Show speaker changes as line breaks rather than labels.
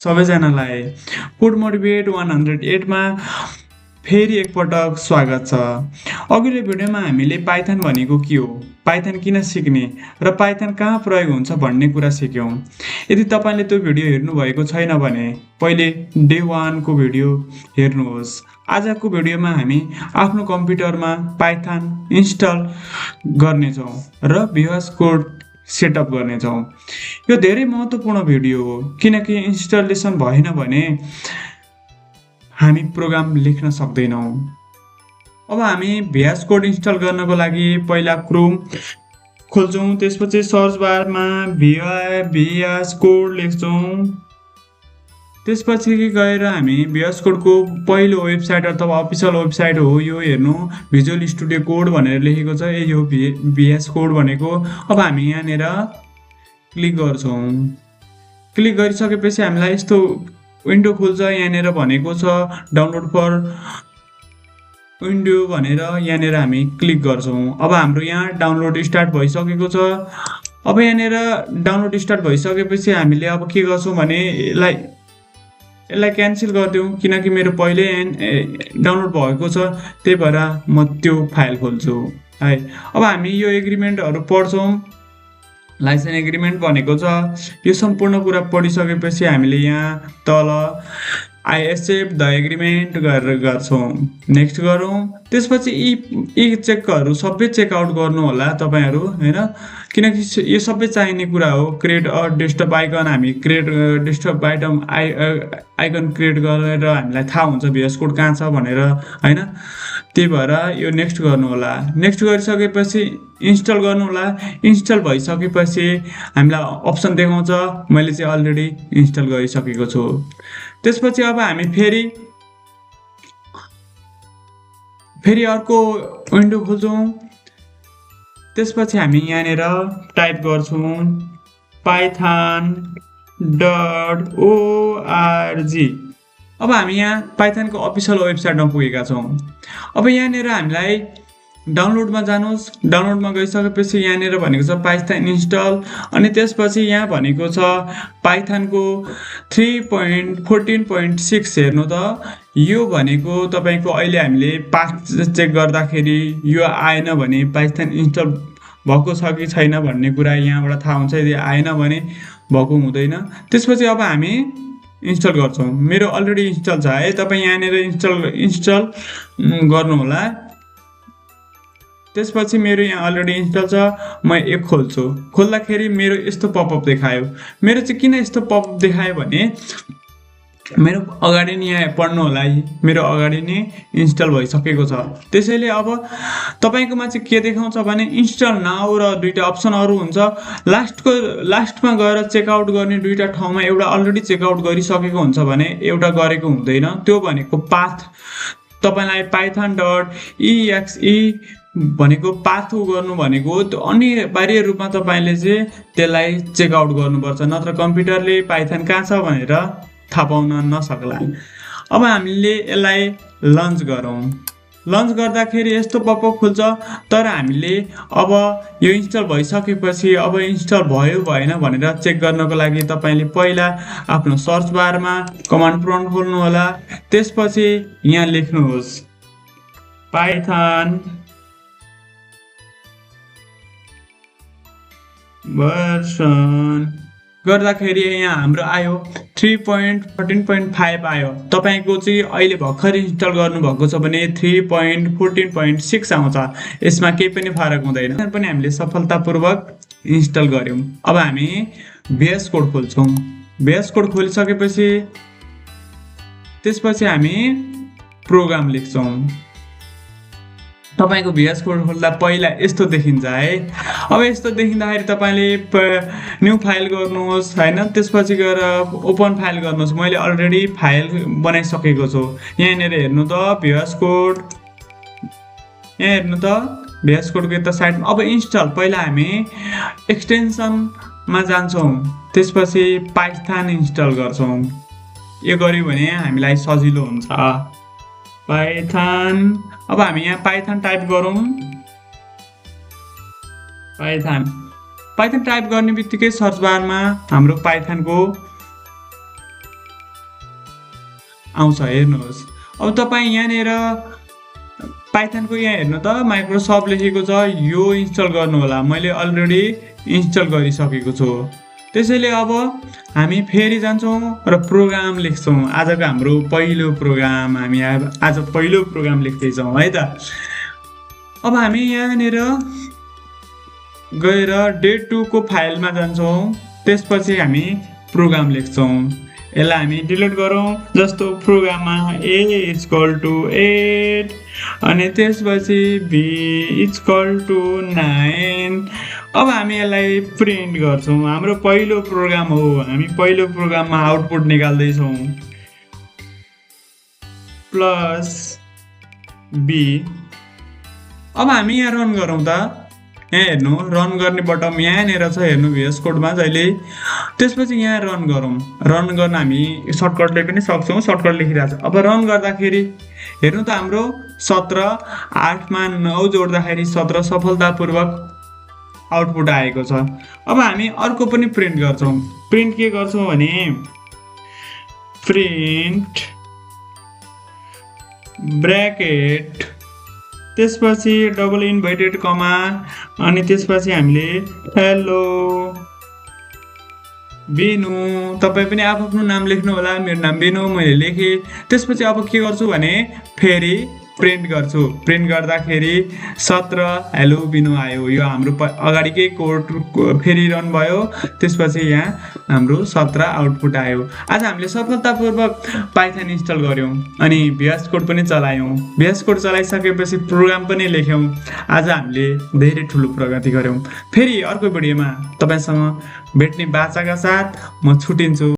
सबैजनालाई code motivate 108 मा फेरि एकपटक स्वागत छ। अघिल्लो भिडियोमा हामीले पाइथन भनेको के हो, पाइथन किन सिक्ने र पाइथन कहाँ प्रयोग हुन्छ भन्ने कुरा सिक्यौँ। यदि तपाईँले त्यो भिडियो हेर्नुभएको छैन भने पहिले डे 1 को भिडियो हेर्नुहोस्। आजको भिडियोमा हामी आफ्नो कम्प्युटरमा पाइथन इन्स्टल गर्नेछौँ र VS कोड सेटअप गर्नेछौँ। यो धेरै महत्त्वपूर्ण भिडियो हो किनकि इन्स्टलेसन भएन भने हामी प्रोग्राम लेख्न सक्दैनौँ। अब हामी VS कोड इन्स्टल गर्नको लागि पहिला क्रोम खोल्छौँ, त्यसपछि सर्च बारमा VS कोड लेख्छौँ। त्यसपछि गएर हामी VS कोडको पहिलो वेबसाइट अथवा अफिसियल वेबसाइट हो यो हेर्नु, भिजुअल स्टुडियो कोड भनेर लेखेको छ, यो VS कोड भनेको। अब हामी यहाँनिर क्लिक गर्छौँ। क्लिक गरिसकेपछि हामीलाई यस्तो विन्डो खुल्छ। यहाँनिर भनेको छ डाउनलोड फर विन्डो भनेर, यहाँनिर हामी क्लिक गर्छौँ। अब हाम्रो यहाँ डाउनलोड स्टार्ट भइसकेको छ। अब यहाँनिर डाउनलोड स्टार्ट भइसकेपछि हामीले अब के गर्छौँ भने यसलाई क्यान्सल गरिदिउँ किनकि मेरो पहिले डाउनलोड भएको छ, त्यही भएर म त्यो फाइल खोल्छु है। अब हामी यो एग्रिमेन्टहरू पढ्छौँ। लाइसेन्स एग्रिमेन्ट भनेको छ, यो सम्पूर्ण कुरा पढिसकेपछि हामीले यहाँ तल आई एक्सेप्ट द एग्रिमेन्ट गरेर गर्छौँ, नेक्स्ट गरौँ। त्यसपछि यी चेकहरू सबै चेकआउट गर्नु होला तपाईँहरू होइन, किनकि यो सबै चाहिने कुरा हो। क्रिएट अ डेस्कटप आइकन, हामी क्रिएट डेस्कटप आइकन क्रिएट गरेर हामीलाई थाहा हुन्छ VS कोड कहाँ छ भनेर होइन, त्यही भएर यो नेक्स्ट गर्नु होला। नेक्स्ट गरिसकेपछि इन्स्टल गर्नु होला। इन्स्टल भइसकेपछि हामीलाई अप्सन देखाउँछ, मैले चाहिँ अलरेडी इन्स्टल गरिसकेको छु। त्यसपछि अब हामी फेरि अर्को विन्डो खोल्छौँ। त्यसपछि हामी यहाँनिर टाइप गर्छौँ python.org। अब हामी यहाँ पाइथनको अफिसियल वेबसाइटमा पुगेका छौँ। अब यहाँनिर हामीलाई डाउनलोडमा जानुहोस्। डाउनलोडमा गइसकेपछि यहाँनिर भनेको छ पाइथन इन्स्टल, अनि त्यसपछि यहाँ भनेको छ पाइथनको 3.14.6 हेर्नु त। यो भनेको तपाईँको अहिले हामीले पाथ चेक गर्दाखेरि यो आएन भने पाइथन इन्स्टल भएको छ कि छैन भन्ने कुरा यहाँबाट थाहा हुन्छ। यदि आएन भने भएको हुँदैन। त्यसपछि अब हामी इन्स्टल गर्छौँ। मेरो अलरेडी इन्स्टल छ है, तपाईँ यहाँनिर इन्स्टल गर्नु होला। त्यसपछि मेरो यहाँ अलरेडी इन्स्टल छ, म एक खोल्छु। खोल्दाखेरि मेरो यस्तो पपअप देखायो। मेरो चाहिँ किन यस्तो पपअप देखायो भने मेरो अगाडि नै यहाँ पढ्नु होला, मेरो अगाडि नै इन्स्टल भइसकेको छ। त्यसैले अब तपाईँकोमा चाहिँ के देखाउँछ भने इन्स्टल नाउ र दुईवटा अप्सनहरू हुन्छ। लास्टमा गएर चेकआउट गर्ने दुईवटा ठाउँमा एउटा अलरेडी चेकआउट गरिसकेको हुन्छ भने एउटा गरेको हुँदैन। त्यो भनेको पाथ, तपाईँलाई python.exe भनेको पाथ गर्नु भनेको अनिवार्य रूपमा तपाईँले चाहिँ त्यसलाई चेकआउट गर्नुपर्छ, नत्र कम्प्युटरले पाइथन कहाँ छ भनेर थाहा पाउन नसक्ला। अब हामीले यसलाई लन्च गरौँ। लन्च गर्दाखेरि यस्तो पपअप खुल्छ, तर हामीले अब यो इन्स्टल भइसकेपछि अब इन्स्टल भयो भएन भनेर चेक गर्नको लागि तपाईँले पहिला आफ्नो सर्च बारमा कमान्ड प्रम्प्ट खोल्नु होला। त्यसपछि यहाँ लेख्नुहोस् पाइथन भर्सन गर्दाखेरि यहाँ हाम्रो आयो 3.14.5 आयो। तपाईँको चाहिँ अहिले भर्खर इन्स्टल गर्नुभएको छ भने 3.14.6 आउँछ। यसमा केही पनि फरक हुँदैन। पनि हामीले सफलतापूर्वक इन्स्टल गऱ्यौँ। अब हामी VS कोड खोल्छौँ। VS कोड खोलिसकेपछि त्यसपछि हामी प्रोग्राम लेख्छौँ। तपाईँको VS कोड खोल्दा पहिला यस्तो देखिन्छ है। अब यस्तो देखिँदाखेरि तपाईँले न्यू फाइल गर्नुहोस् होइन, त्यसपछि गएर ओपन फाइल गर्नुहोस्। मैले अलरेडी फाइल बनाइसकेको छु। यहाँनिर हेर्नु त VS कोड, यहाँ हेर्नु त VS कोडको यता साइडमा। अब इन्स्टल पहिला हामी एक्सटेन्सनमा जान्छौँ, त्यसपछि पाइथन इन्स्टल गर्छौँ। यो गऱ्यो भने हामीलाई सजिलो हुन्छ। पाइथन, अब हामी यहाँ पाइथन टाइप गरौँ। पाइथन टाइप गर्ने बित्तिकै सर्च बारमा हाम्रो पाइथनको आउँछ हेर्नुहोस्। अब तपाईँ यहाँनिर पाइथनको यहाँ हेर्नु त माइक्रोसफ्ट लेखेको छ, यो इन्स्टल गर्नु होला। मैले अलरेडी इन्स्टल गरिसकेको छु। त्यसैले अब हामी फेरि जान्छौँ र प्रोग्राम लेख्छौँ। आजको हाम्रो पहिलो प्रोग्राम, हामी आज पहिलो प्रोग्राम लेख्दैछौँ है त। अब हामी यहाँनिर गएर डे 2 को फाइलमा जान्छौँ। त्यसपछि हामी प्रोग्राम लेख्छौँ। यसलाई हामी डिलिट गरौँ। जस्तो प्रोग्राममा a = 8 अनि त्यसपछि b = 9। अब हामी यसलाई प्रिन्ट गर्छौँ। हाम्रो पहिलो प्रोग्राम हो। हामी पहिलो प्रोग्राममा आउटपुट निकाल्दैछौँ +b। अब हामी यहाँ रन गरौँ त। यहाँ हेर्नु रन गर्ने बटन यहाँनिर छ, हेर्नु VS कोडमा जहिले। त्यसपछि यहाँ रन गरौँ। रन गर्न हामी सर्टकटले पनि सक्छौँ, सर्टकट लेखिरहेको छ। अब रन गर्दाखेरि हेर्नु त हाम्रो 17, 8 मा 9 जोड्दाखेरि 17 सफलतापूर्वक आउटपुट आएको छ। अब हामी अर्को पनि प्रिन्ट गर्छौँ। प्रिन्ट के गर्छौँ भने प्रिन्ट ब्र्याकेट त्यसपछि डबल इन्भर्टेड कमा अनि त्यसपछि हामीले हेलो बिनु। तपाईँ पनि आफ्नो नाम लेख्नु होला। मेरो नाम बिनु, मैले लेखेँ। त्यसपछि अब के गर्छु भने फेरि प्रिन्ट गर्छु। प्रिन्ट गर्दाखेरि 17 हेलो बिनु आयो। यो हाम्रो अगाडिकै कोड फेरि रन भयो। त्यसपछि यहाँ हाम्रो 17 आउटपुट आयो। आज हामीले सफलतापूर्वक पाइथन इन्स्टल गऱ्यौँ अनि VS कोड पनि चलायौँ। VS कोड चलाइसकेपछि प्रोग्राम पनि लेख्यौँ। आज हामीले धेरै ठुलो प्रगति गऱ्यौँ। फेरि अर्को भिडियोमा तपाईँसँग भेट्ने बाचाका साथ म छुटिन्छु।